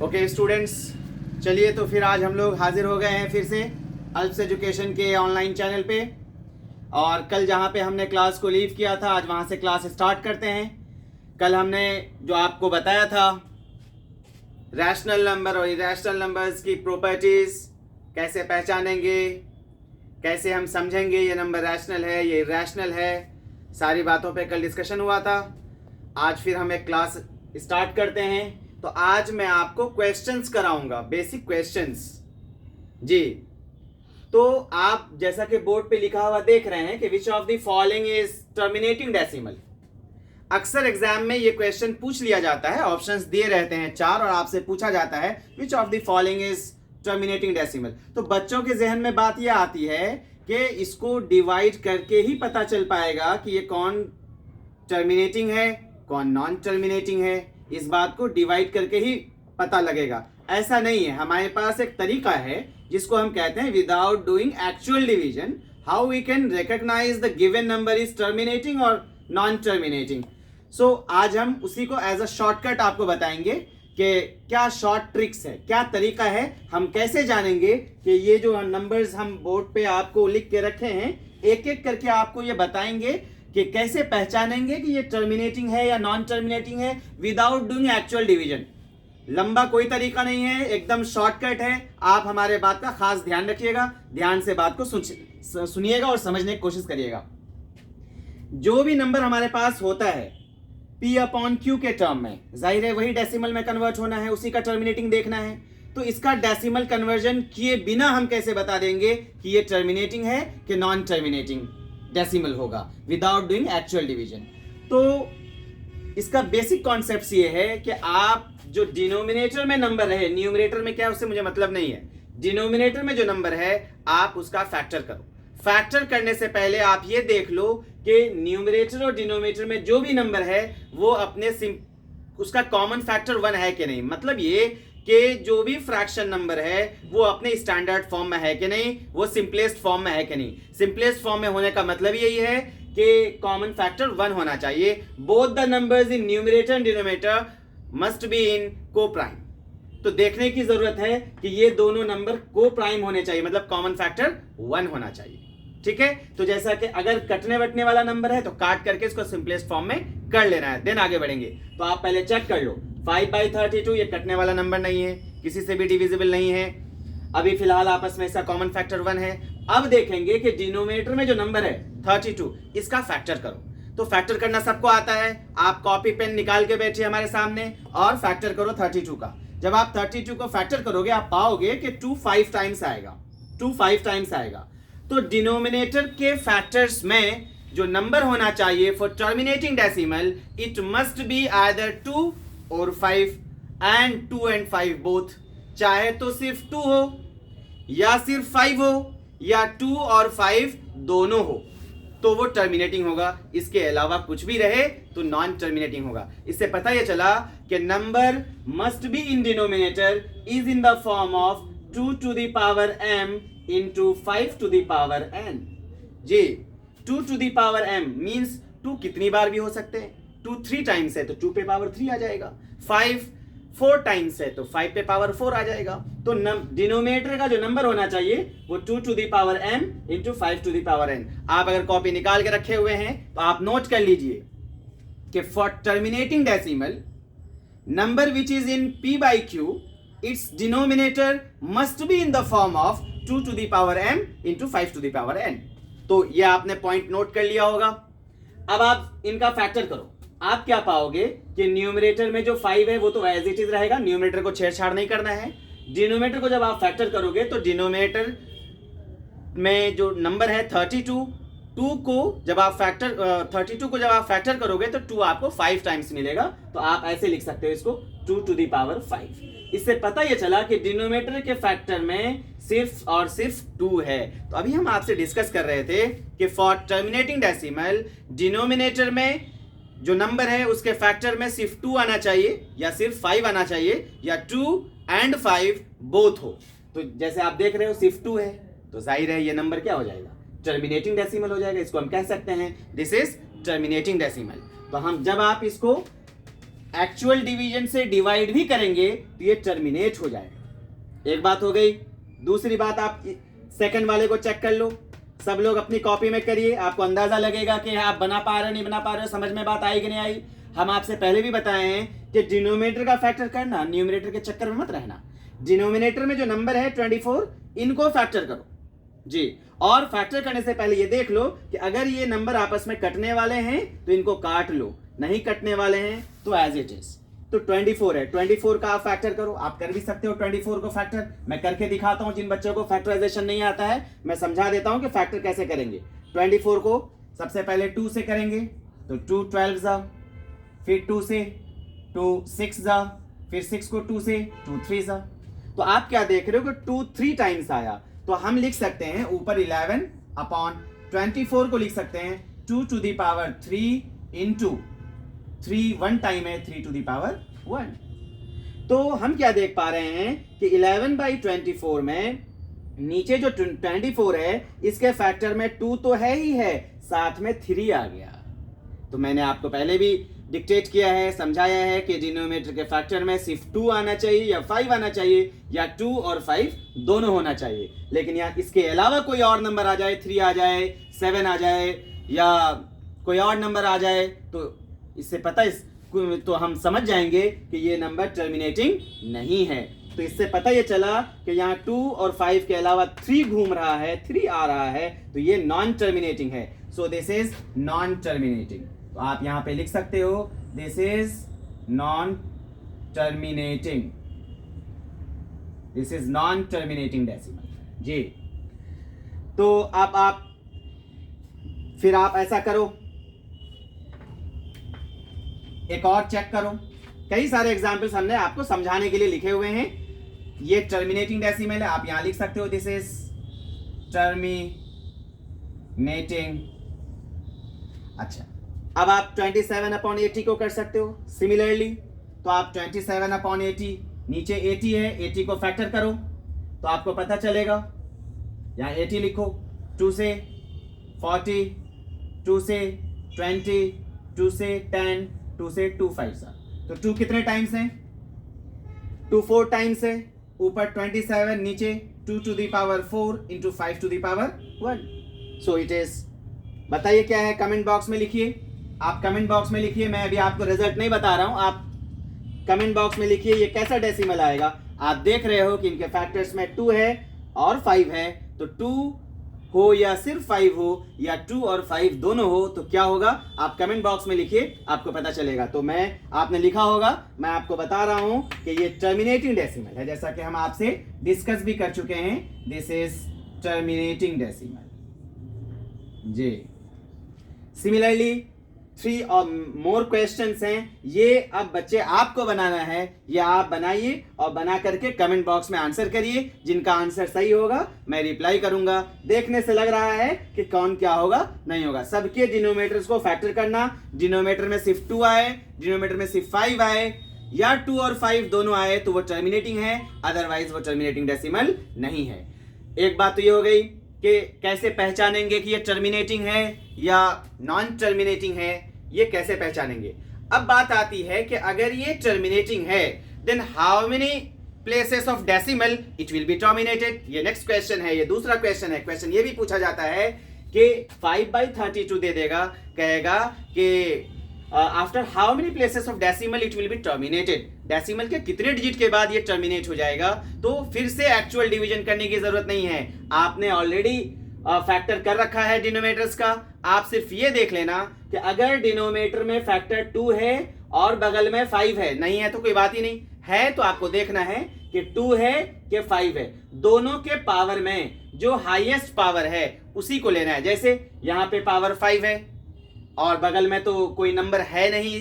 Okay students, चलिए तो फिर आज हम लोग हाजिर हो गए हैं फिर से अल्प्स एजुकेशन के ऑनलाइन चैनल पे। और कल जहाँ पे हमने क्लास को लीव किया था, आज वहाँ से क्लास स्टार्ट करते हैं। कल हमने जो आपको बताया था रैशनल नंबर और इरैशनल नंबर्स की प्रॉपर्टीज़ कैसे पहचानेंगे, कैसे हम समझेंगे ये नंबर रैशनल है ये इरैशनल है, सारी बातों पे कल डिस्कशन हुआ था। आज फिर हम एक क्लास स्टार्ट करते हैं। तो आज मैं आपको क्वेश्चंस कराऊंगा, बेसिक क्वेश्चंस जी। तो आप जैसा कि बोर्ड पे लिखा हुआ देख रहे हैं कि which of the following is terminating decimal. अक्सर एग्जाम में ये क्वेश्चन पूछ लिया जाता है, ऑप्शंस दिए रहते हैं 4 और आपसे पूछा जाता है which of the following is terminating decimal. तो बच्चों के जहन में बात यह आती है कि इसको डिवाइड करके ही पता चल पाएगा कि ये कौन टर्मिनेटिंग है कौन नॉन टर्मिनेटिंग है। इस बात को डिवाइड करके ही पता लगेगा, ऐसा नहीं है। हमारे पास एक तरीका है जिसको हम कहते हैं without doing actual division how we can recognize the given number is terminating और नॉन टर्मिनेटिंग। सो आज हम उसी को एज अ शॉर्टकट आपको बताएंगे कि क्या शॉर्ट ट्रिक्स है, क्या तरीका है, हम कैसे जानेंगे कि ये जो नंबर्स हम बोर्ड पे आपको लिख के रखे हैं एक एक करके आपको ये बताएंगे कि कैसे पहचानेंगे कि ये टर्मिनेटिंग है या नॉन टर्मिनेटिंग है विदाउट डूइंग एक्चुअल डिवीजन। लंबा कोई तरीका नहीं है, एकदम शॉर्टकट है। आप हमारे बात का खास ध्यान रखिएगा, ध्यान से बात को सुनिएगा और समझने की कोशिश करिएगा। जो भी नंबर हमारे पास होता है P अपॉन Q के टर्म में, जाहिर है वही डेसिमल में कन्वर्ट होना है, उसी का टर्मिनेटिंग देखना है। तो इसका डेसिमल कन्वर्जन किए बिना हम कैसे बता देंगे कि ये टर्मिनेटिंग है कि नॉन टर्मिनेटिंग डेसिमल होगा विदाउट डूइंग एक्चुअल डिवीजन। तो इसका बेसिक कॉन्सेप्ट ये है कि आप जो डिनोमिनेटर में नंबर है, न्यूमरेटर में क्या उससे मुझे मतलब नहीं है, डिनोमिनेटर में जो नंबर है आप उसका फैक्टर करो। फैक्टर करने से पहले आप ये देख लो कि न्यूमरेटर और डिनोमिनेटर में जो भी नंबर है वो अपने उसका कॉमन फैक्टर 1 है कि नहीं। मतलब ये कि जो भी फ्रैक्शन नंबर है वो अपने स्टैंडर्ड फॉर्म में है कि नहीं, वो सिंपलेस्ट फॉर्म में है कि नहीं। सिंपलेस्ट फॉर्म में होने का मतलब यही है कि कॉमन फैक्टर 1 होना चाहिए। Both the numbers in numerator and denominator must be in को प्राइम। तो देखने की जरूरत है कि ये दोनों नंबर को प्राइम होने चाहिए, मतलब कॉमन फैक्टर 1 होना चाहिए। ठीक है, तो जैसा कि अगर कटने वटने वाला नंबर है तो काट करके इसको सिंपलेस्ट फॉर्म में कर लेना है, देन आगे बढ़ेंगे। तो आप पहले चेक कर लो 5/32 ये कटने वाला नंबर नहीं है, किसी से भी डिविजिबल नहीं है। अभी फिलहाल आपस में इसका कॉमन फैक्टर 1 है। अब देखेंगे कि डिनोमिनेटर में जो नंबर है 32 इसका फैक्टर करो। तो फैक्टर करना सबको आता है, आप कॉपी पेन निकाल के बैठिए हमारे सामने और फैक्टर करो 32 का। जब आप 32 को फैक्टर करोगे आप पाओगे कि 2 5 टाइम्स आएगा, 2 5 टाइम्स आएगा। तो डिनोमिनेटर के फैक्टर्स में जो नंबर होना चाहिए for terminating decimal it must be either 2 और 5 एंड 2 and 5 बोथ। चाहे तो सिर्फ 2 हो या सिर्फ 5 हो या 2 और 5 दोनों हो तो वो टर्मिनेटिंग होगा। इसके अलावा कुछ भी रहे तो नॉन टर्मिनेटिंग होगा। इससे पता यह चला कि number must be in denominator is in the form of 2 to the power m into 5 to the power n। जी 2 to the power m means 2 कितनी बार भी हो सकते हैं, 2 3 टाइम्स है तो 2 पे पावर 3 आ जाएगा, 5 4 टाइम्स है तो 5 पे पावर 4 आ जाएगा। तो डिनोमिनेटर का जो नंबर होना चाहिए वो 2 to the power m into 5 to the power n। आप अगर कॉपी निकाल के रखे हुए हैं तो आप नोट कर लीजिए कि for terminating decimal number which is in p/q its denominator must be in the form of 2 to the power m into 5 to the power n। तो ये आपने पॉइंट नोट कर लिया होगा। अब आप इनका फैक्टर करो, आप क्या पाओगे कि न्यूमरेटर में जो 5 है वो तो एज इट इज रहेगा, न्यूमरेटर को छेड़छाड़ नहीं करना है। डिनोमिनेटर को जब आप फैक्टर करोगे तो डिनोमिनेटर में जो नंबर है 32 को जब आप फैक्टर करोगे तो 2 आपको 5 टाइम्स मिलेगा। तो आप ऐसे लिख सकते हो इसको 2 to the power 5। इससे पता यह चला कि डिनोमिनेटर के फैक्टर में सिर्फ और सिर्फ 2 है। तो अभी हम आपसे डिस्कस कर रहे थे कि फॉर टर्मिनेटिंग डेसिमल डिनोमिनेटर में जो नंबर है उसके फैक्टर में सिर्फ 2 आना चाहिए या सिर्फ 5 आना चाहिए या 2 and 5 बोथ हो। तो जैसे आप देख रहे हो सिर्फ 2 है तो जाहिर है ये नंबर क्या हो जाएगा, टर्मिनेटिंग डेसिमल हो जाएगा। इसको हम कह सकते हैं दिस इज टर्मिनेटिंग डेसिमल। तो हम जब आप इसको एक्चुअल डिवीजन से डिवाइड भी करेंगे तो ये टर्मिनेट हो जाएगा। एक बात हो गई। दूसरी बात, आप सेकंड वाले को चेक कर लो। सब लोग अपनी कॉपी में करिए, आपको अंदाजा लगेगा कि आप बना पा रहे हो नहीं बना पा रहे हो, समझ में बात आई कि नहीं आई। हम आपसे पहले भी बताए हैं कि डिनोमिनेटर का फैक्टर करना, न्यूमरेटर के चक्कर में मत रहना। डिनोमिनेटर में जो नंबर है 24, इनको फैक्टर करो जी। और फैक्टर करने से पहले ये देख लो कि अगर ये नंबर आपस में कटने वाले हैं तो इनको काट लो, नहीं कटने वाले हैं तो एज इट इज। तो 24 है, 24 का आप फैक्टर करो। आप कर भी सकते हो 24 को फैक्टर, मैं करके दिखाता हूं। जिन बच्चों को फैक्टराइजेशन नहीं आता है मैं समझा देता हूं कि फैक्टर कैसे करेंगे। 24 को सबसे पहले 2 से करेंगे तो 2 12 जा, फिर 2 से 2 6 जा, फिर 6 को 2 से 2 3 जा। तो आप क्या देख रहे हो कि 2 3 टाइम्स आया, तो हम लिख सकते हैं ऊपर 11 अपॉन 24 को लिख सकते हैं 2 to the power 3 into 3 1 time है 3 to the power 1। तो हम क्या देख पा रहे हैं कि 11/24 में नीचे जो 24 है इसके फैक्टर में 2 तो है ही है, साथ में 3 आ गया। तो मैंने आपको पहले भी डिक्टेट किया है, समझाया है कि डिनोमिनेटर के फैक्टर में सिर्फ 2 आना चाहिए या 5 आना चाहिए, या 2 और 5 दोनों होना चाहिए। लेकिन यहाँ इसके अलावा कोई और नंबर आ जाए, 3 आ जाए, 7 आ जाए, या कोई और नंबर आ जाए, तो इससे पता तो हम समझ जाएंगे कि ये नंबर टर्मिनेटिंग नहीं है। तो इससे पता ये चला कि यहाँ 2 और 5 के अलावा 3 घूम रहा है, 3 आ रहा है, तो ये नॉन टर्मिनेटिंग है। So this is non terminating. तो आप यहां पे लिख सकते हो this is non terminating, this is non terminating decimal जी। तो अब आप फिर आप ऐसा करो, एक और चेक करो। कई सारे एग्जाम्पल्स हमने आपको समझाने के लिए लिखे हुए हैं। ये टर्मिनेटिंग डेसिमल है, आप यहां लिख सकते हो दिस इज टर्मिनेटिंग। अच्छा, अब आप 27/80 को कर सकते हो सिमिलरली। तो आप 27/80, नीचे 80 है, 80 को फैक्टर करो तो आपको पता चलेगा। यहाँ 80 लिखो, 2 से 40, 2 से 20, 2 से 10, 2 से 2 5 तो 2 कितने टाइम्स हैं? 2 4 टाइम्स है। ऊपर 27, नीचे 2 to the power 4 into 5 to the power 1। So it is, बताइए क्या है, कमेंट बॉक्स में लिखिए। आप कमेंट बॉक्स में लिखिए, मैं अभी आपको रिजल्ट नहीं बता रहा हूं, आप कमेंट बॉक्स में लिखिए ये कैसा डेसिमल आएगा। आप देख रहे हो कि इनके फैक्टर्स में 2 है और 5 है, तो 2 हो या सिर्फ 5 हो या 2 और 5 दोनों हो तो क्या होगा, आप कमेंट बॉक्स में लिखिए, आपको पता चलेगा। तो आपने लिखा होगा, मैं आपको बता रहा हूं कि ये टर्मिनेटिंग डेसिमल है, जैसा कि हम आपसे डिस्कस भी कर चुके हैं। दिस इज टर्मिनेटिंग डेसिमल जी। सिमिलरली 3 और मोर क्वेश्चंस हैं, ये अब बच्चे आपको बनाना है, ये आप बनाइए और बना करके कमेंट बॉक्स में आंसर करिए। जिनका आंसर सही होगा मैं रिप्लाई करूंगा। देखने से लग रहा है कि कौन क्या होगा नहीं होगा। सबके डिनोमिनेटर्स को फैक्टर करना, डिनोमिनेटर में सिर्फ 2 आए, डिनोमिनेटर में सिर्फ 5 आए, या 2 और 5 दोनों आए तो वो टर्मिनेटिंग है, अदरवाइज वो टर्मिनेटिंग डेसिमल नहीं है। एक बात तो ये हो गई कि कैसे पहचानेंगे कि ये टर्मिनेटिंग है या नॉन टर्मिनेटिंग है, ये कैसे पहचानेंगे। अब बात आती है कि अगर ये टर्मिनेटिंग है then how many places of decimal it will be terminated. ये नेक्स्ट क्वेश्चन है, ये दूसरा क्वेश्चन है। क्वेश्चन ये भी पूछा जाता है कि 5/32 दे देगा, कहेगा कि after how many places of decimal it will be terminated. Decimal के कितने डिजिट के बाद ये टर्मिनेट हो जाएगा। तो फिर से एक्चुअल डिवीजन करने की जरूरत नहीं है, आपने ऑलरेडी फैक्टर कर रखा है डिनोमिनेटर्स का। आप सिर्फ ये देख लेना कि अगर डिनोमिनेटर में फैक्टर 2 है और बगल में 5 है, नहीं है तो कोई बात ही नहीं है, तो आपको देखना है कि 2 है कि 5 है। दोनों के पावर में जो हाईएस्ट पावर है उसी को लेना है। जैसे यहाँ पे पावर 5 है और बगल में तो कोई नंबर है नहीं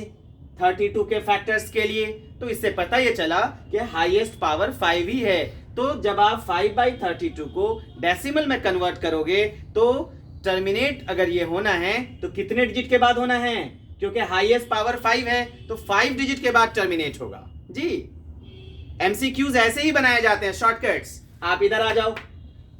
32 के फैक्टर्स के लिए, तो इससे पता ये चला कि हाईएस्ट पावर 5 ही है। तो जब आप 5/32 को डेसिमल में कन्वर्ट करोगे तो टर्मिनेट अगर ये होना है तो कितने डिजिट के बाद होना है, क्योंकि हाईएस्ट पावर 5 है तो 5 डिजिट के बाद टर्मिनेट होगा जी। एमसीक्यूज ऐसे ही बनाए जाते हैं, शॉर्टकट्स। आप इधर आ जाओ,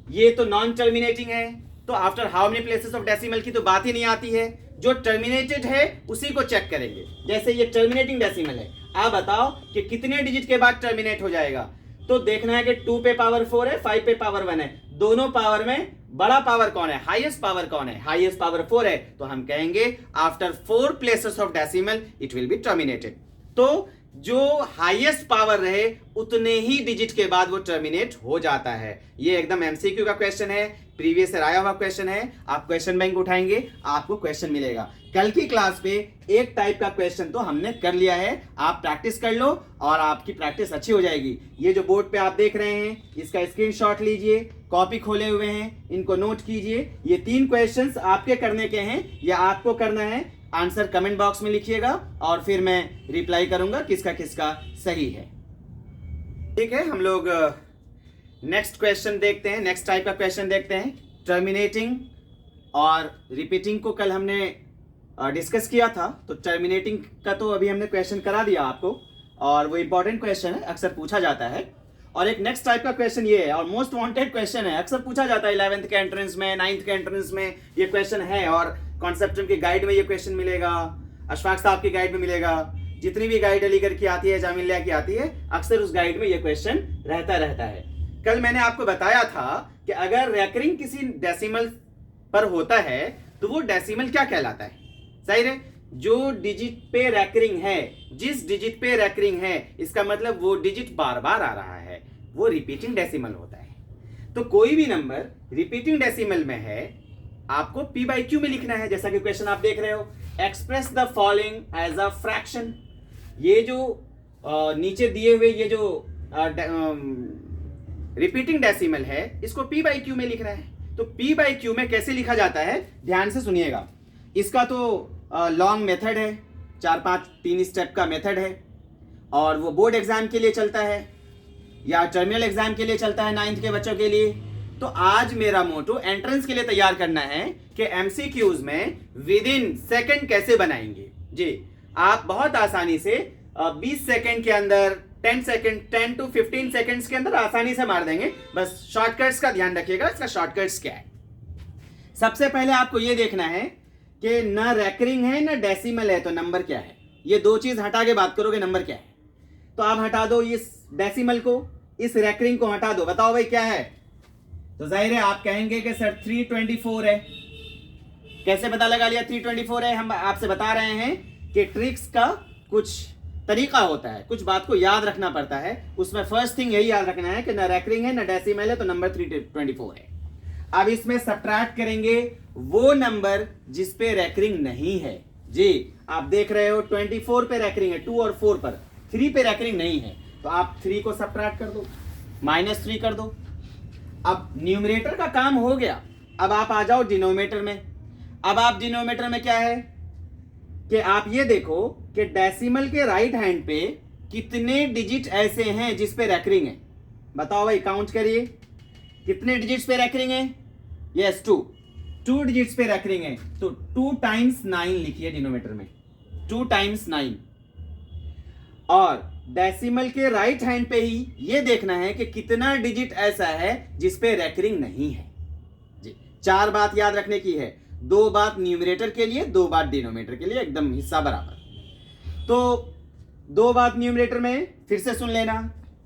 ये तो नॉन टर्मिनेटिंग है तो after how many places of decimal की तो बात ही नहीं आती है। जो टर्मिनेटेड है उसी को चेक करेंगे। जैसे ये टर्मिनेटिंग डेसिमल है, आप बताओ कि कितने डिजिट के बाद टर्मिनेट हो जाएगा। तो देखना है कि 2 पे पावर 4 है, 5 पे पावर 1 है, दोनों पावर में बड़ा पावर कौन है, हाईएस्ट पावर कौन है, हाईएस्ट पावर 4 है, तो हम कहेंगे after 4 places of decimal it will be terminated. तो जो हाईएस्ट पावर रहे उतने ही डिजिट के बाद वो टर्मिनेट हो जाता है। ये एकदम एमसीक्यू का क्वेश्चन है, प्रीवियस ईयर आया हुआ क्वेश्चन है। आप क्वेश्चन बैंक उठाएंगे, आपको क्वेश्चन मिलेगा। कल की क्लास पे एक टाइप का क्वेश्चन तो हमने कर लिया है, आप प्रैक्टिस कर लो और आपकी प्रैक्टिस अच्छी हो जाएगी। ये जो बोर्ड पे आप देख रहे हैं इसका स्क्रीनशॉट लीजिए, कॉपी खोले हुए हैं, इनको नोट कीजिए। ये 3 क्वेश्चंस आपके करने के हैं या आपको करना है। आंसर कमेंट बॉक्स में लिखिएगा और फिर मैं रिप्लाई करूंगा किसका किसका सही है। ठीक है, हम लोग नेक्स्ट क्वेश्चन देखते हैं, नेक्स्ट टाइप का क्वेश्चन देखते हैं। टर्मिनेटिंग और रिपीटिंग को कल हमने डिस्कस किया था, तो टर्मिनेटिंग का तो अभी हमने क्वेश्चन करा दिया आपको और वो इंपॉर्टेंट क्वेश्चन है, अक्सर पूछा जाता है। और एक नेक्स्ट टाइप का क्वेश्चन ये है और मोस्ट वांटेड क्वेश्चन है, अक्सर पूछा जाता है 11th के एंट्रेंस में, 9th के एंट्रेंस में ये क्वेश्चन है और कॉन्सेप्ट की गाइड में ये क्वेश्चन मिलेगा, अशफाक साहब की गाइड में मिलेगा, जितनी भी गाइड अलीगढ़ की आती है, जामिलिया की आती है, अक्सर उस गाइड में ये क्वेश्चन रहता है। कल मैंने आपको बताया था कि अगर रैकरिंग किसी डेसिमल पर होता है तो वो डेसिमल क्या कहलाता है। सही है, जो डिजिट पे रैकरिंग है, जिस डिजिट पे रैकरिंग है, इसका मतलब वो डिजिट बार बार आ रहा है, वो रिपीटिंग डेसिमल होता है। तो कोई भी नंबर रिपीटिंग डेसिमल में है, आपको p बाई क्यू में लिखना है। जैसा कि क्वेश्चन आप देख रहे हो, express the following as a fraction. ये जो नीचे दिए हुए ये जो रिपीटिंग डेसिमल है, इसको p बाई क्यू में लिखना है। तो p बाई क्यू में कैसे लिखा जाता है, ध्यान से सुनिएगा। इसका तो लॉन्ग मेथड है, 4-5-3 स्टेप का मेथड है और वो बोर्ड एग्जाम के लिए चलता है या टर्मिनल एग्जाम के लिए चलता है 9th के बच्चों के लिए। तो आज मेरा मोटो एंट्रेंस के लिए तैयार करना है कि एमसीक्यूज में विद इन सेकंड कैसे बनाएंगे। जी, आप बहुत आसानी से 20 सेकंड के अंदर, 10 सेकंड, 10 to 15 सेकंड्स के अंदर आसानी से मार देंगे। बस शॉर्टकट्स का ध्यान रखिएगा, इसका शॉर्टकट्स क्या है। सबसे पहले आपको यह देखना है कि न रैकरिंग है न डेसिमल है, तो नंबर क्या है। ये 2 चीज हटा के बात करोगे नंबर क्या है। तो आप हटा दो इस डेसिमल को, इस रैकरिंग को हटा दो, बताओ भाई क्या है। तो जाहिर है आप कहेंगे कि सर 324 है। कैसे पता लगा लिया 324 है। हम आपसे बता रहे हैं कि ट्रिक्स का कुछ तरीका होता है, कुछ बात को याद रखना पड़ता है। उसमें फर्स्ट थिंग यही याद रखना है कि न रैकरिंग है न डेसिमल है, तो नंबर 324 है। अब इसमें सब्ट्रैक्ट करेंगे वो नंबर जिस पे रैकरिंग नहीं है। जी, आप देख रहे हो 24 पे रैकरिंग है, 2 और 4 पर, 3 पे रैकरिंग नहीं है, तो आप 3 को सब्ट्रैक्ट कर दो, -3 कर दो। अब न्यूमरेटर का काम हो गया, अब आप आ जाओ डिनोमिनेटर में। अब आप डिनोमिनेटर में क्या है कि आप ये देखो कि डेसिमल के राइट हैंड पे कितने डिजिट ऐसे हैं जिस पे रैकरिंग है। बताओ भाई, काउंट करिए कितने डिजिट्स पे रैकरिंग है। यस, 2 डिजिट्स पे रैकरिंग है, तो 2 टाइम्स 9 लिखिए डिनोमिनेटर में, 2 टाइम्स 9। और डेसिमल के राइट हैंड पे ही ये देखना है कि कितना डिजिट ऐसा है जिस पे रैकरिंग नहीं है। जी, 4 बात याद रखने की है, 2 बात न्यूमरेटर के लिए, 2 बात डिनोमिनेटर के लिए, एकदम हिस्सा बराबर। तो 2 बात न्यूमरेटर में फिर से सुन लेना,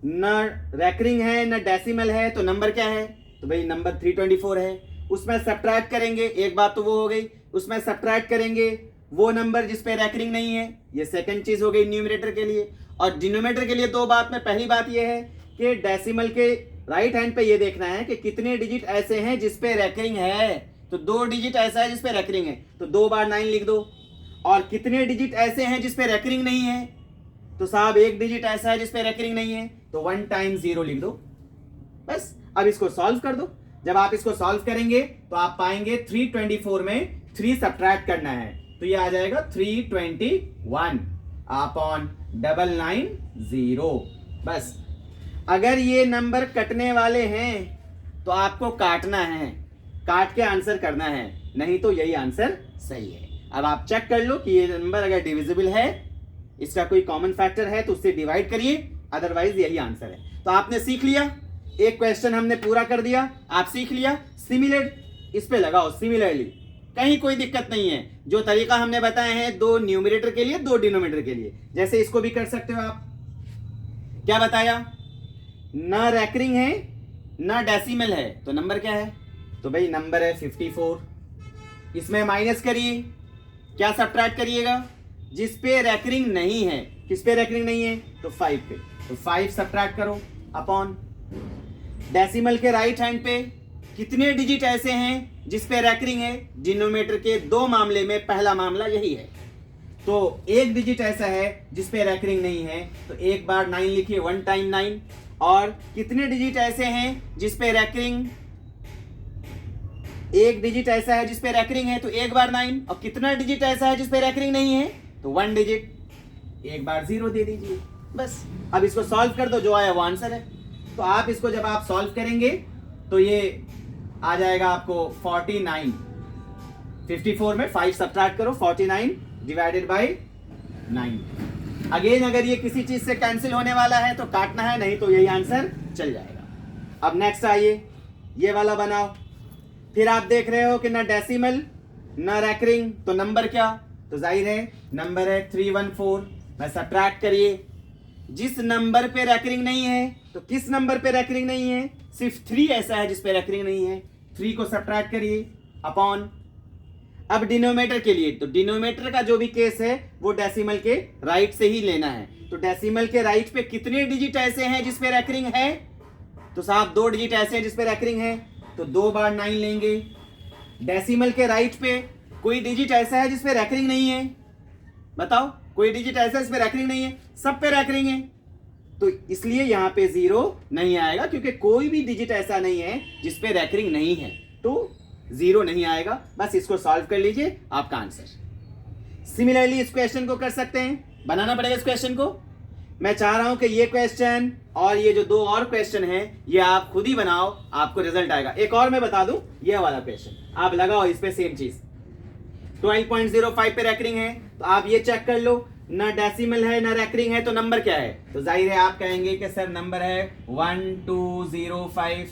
न रैकरिंग है न डेसिमल है, तो नंबर क्या है, तो भाई नंबर 324 है। उसमें सब्ट्रैक्ट करेंगे, एक बात तो वो हो गई, उसमें सब्ट्रैक्ट करेंगे वो नंबर जिस पे रैकरिंग नहीं है, ये सेकंड चीज हो गई न्यूमरेटर के लिए। और डिनोमिनेटर के लिए 2 बात में पहली बात ये है कि डेसिमल के राइट हैंड पे ये देखना है कि कितने डिजिट ऐसे हैं जिस पे रैकरिंग है, तो 2 डिजिट ऐसा है जिस पे रैकरिंग है, तो 2 बार 9 लिख दो। और कितने डिजिट ऐसे हैं जिस पे रैकरिंग नहीं है, तो साहब 1 डिजिट ऐसा है जिस पे रैकरिंग नहीं है, तो 1 टाइम्स 0 लिख दो। बस अब इसको सॉल्व कर दो। जब आप इसको सॉल्व करेंगे तो आप पाएंगे 324 में 3 सब्ट्रैक्ट करना है, तो ये आ जाएगा 321 अपॉन 990। बस अगर ये नंबर कटने वाले हैं तो आपको काटना है, काट के आंसर करना है, नहीं तो यही आंसर सही है। अब आप चेक कर लो कि ये नंबर अगर डिविजिबल है, इसका कोई कॉमन फैक्टर है तो उससे डिवाइड करिए, अदरवाइज यही आंसर है। तो आपने सीख लिया, एक क्वेश्चन हमने पूरा कर दिया, आप सीख लिया। सिमिलर इस पे लगाओ, सिमिलरली कहीं कोई दिक्कत नहीं है। जो तरीका हमने बताया है, 2 न्यूमरेटर के लिए 2 डिनोमिनेटर के लिए, जैसे इसको भी कर सकते हो आप। क्या बताया, ना रैकरिंग है ना डेसिमल है, तो नंबर क्या है, तो भाई नंबर है 54। इसमें माइनस करिए, क्या सब्ट्रैक्ट करिएगा, जिस पे रैकरिंग नहीं है, किस पे रैकरिंग नहीं है, तो 5 पे, तो 5 सब्ट्रैक्ट करो अपॉन डेसिमल के राइट हैंड पे कितने डिजिट ऐसे हैं जिस पे रैकरिंग है। डिनोमिनेटर के 2 मामले में पहला मामला यही है, तो एक डिजिट ऐसा है जिस पे रैकरिंग नहीं है, तो एक बार 9 लिखिए, 1 टाइम 9। और कितने डिजिट ऐसे हैं जिस पे रैकरिंग, एक डिजिट ऐसा है जिस पे रैकरिंग है, तो एक बार 9। और कितना डिजिट ऐसा है जिस पे रैकरिंग नहीं है, तो 1 डिजिट, एक बार 0 दे दीजिए बस। अब इसको सॉल्व कर दो, जो आया वो आंसर है। तो आप इसको जब आप सॉल्व करेंगे तो ये आ जाएगा आपको 49। 54 में 5 सब्ट्रैक्ट करो, 49 डिवाइडेड बाय 9। अगेन अगर ये किसी चीज से कैंसिल होने वाला है तो काटना है, नहीं तो यही आंसर चल जाएगा। अब नेक्स्ट आइए, ये वाला बनाओ। फिर आप देख रहे हो कि ना डेसिमल ना रैकरिंग, तो नंबर क्या, तो जाहिर है नंबर है 314। मैं सब्ट्रैक्ट करिए, जिस नंबर पे रैकरिंग नहीं है, तो किस नंबर पे रैकरिंग नहीं है, सिर्फ 3 ऐसा है जिस पे रैकरिंग नहीं है, 3 को सब्ट्रैक्ट करिए अपॉन। अब डिनोमिनेटर के लिए, तो डिनोमिनेटर का जो भी केस है वो डेसिमल के राइट से ही लेना है। तो डेसिमल के राइट पे कितने डिजिट ऐसे हैं जिस पे रैकरिंग है, तो साहब 2 डिजिट ऐसे हैं जिस पे रैकरिंग है, तो 2 बार 9 लेंगे। डेसिमल के राइट पे कोई डिजिट ऐसा है जिस पे रैकरिंग नहीं है, बताओ कोई डिजिट ऐसा है जिस पे रैकरिंग नहीं है, सब पे रैकरिंग है, तो इसलिए यहां पे 0 नहीं आएगा, क्योंकि कोई भी डिजिट ऐसा नहीं है जिस पे रैकरिंग नहीं है, तो 0 नहीं आएगा। बस इसको सॉल्व कर लीजिए, आपका आंसर। सिमिलरली इस क्वेश्चन को कर सकते हैं, बनाना पड़ेगा इस क्वेश्चन को। मैं चाह रहा हूं कि ये क्वेश्चन और ये जो 2 और क्वेश्चन हैं ये आप खुद ही बनाओ, आपको रिजल्ट आएगा। एक और मैं बता दूं, ये वाला क्वेश्चन आप लगाओ इस पे सेम चीज। 12.05 पे रैकरिंग है, तो आप ये चेक कर लो, ना डेसिमल है ना रैकरिंग है, तो नंबर क्या है, तो जाहिर है आप कहेंगे कि सर नंबर है 1205।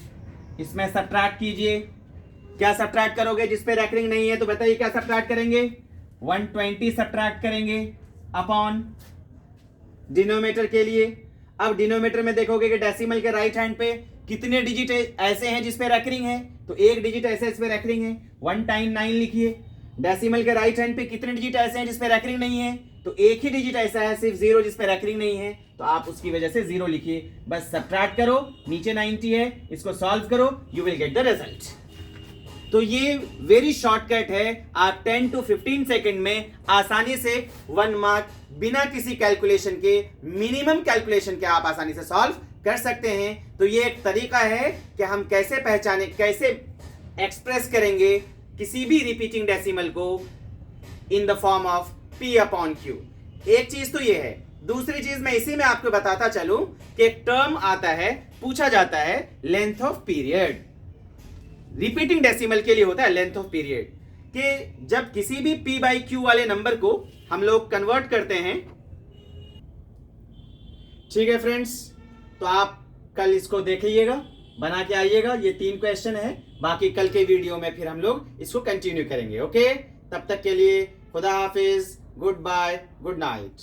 इसमें सब्ट्रैक्ट कीजिए, क्या सब्ट्रैक्ट करोगे, जिस पे रैकरिंग नहीं है, तो बताइए क्या सब्ट्रैक्ट करेंगे, 120 सब्ट्रैक्ट करेंगे अपॉन डिनोमिनेटर के लिए। अब डिनोमिनेटर में देखोगे कि डेसिमल के राइट हैंड पे कितने डिजिट ऐसे हैं जिस पे रैकरिंग है, तो एक डिजिट ऐसे इस पे रैकरिंग है, 1 टाइम 9 लिखिए। डेसिमल के राइट हैंड पे कितने डिजिट ऐसे हैं जिस पे रैकरिंग नहीं है, तो एक ही डिजिट ऐसा है सिर्फ 0 जिस पे रैकरिंग नहीं है, तो आप उसकी वजह से 0 लिखिए। बस सब्ट्रैक्ट करो, नीचे 90 है, इसको सॉल्व करो, you will get the result. तो ये वेरी शॉर्टकट है, आप 10 to 15 सेकंड में आसानी से 1 मार्क बिना किसी कैलकुलेशन के, मिनिमम कैलकुलेशन के आप आसानी से सॉल्व कर सकते हैं। तो ये एक तरीका है कि हम कैसे पहचाने, कैसे एक्सप्रेस करेंगे किसी भी रिपीटिंग डेसिमल को in the form of P/Q। एक चीज तो ये है। दूसरी चीज मैं इसी में आपको बताता चलूं कि एक टर्म आता है, पूछा जाता है length of period. Repeating decimal के लिए होता है लेंथ ऑफ पीरियड, कि जब किसी भी P/Q वाले नंबर को हम लोग कन्वर्ट करते हैं। ठीक है फ्रेंड्स, तो आप कल इसको देखिएगा, बना के आइएगा। ये 3 क्वेश्चन है, बाकी कल के वीडियो में फिर हम लोग इसको कंटिन्यू करेंगे। ओके, तब तक के लिए खुदा हाफिज, गुड बाय, गुड नाइट।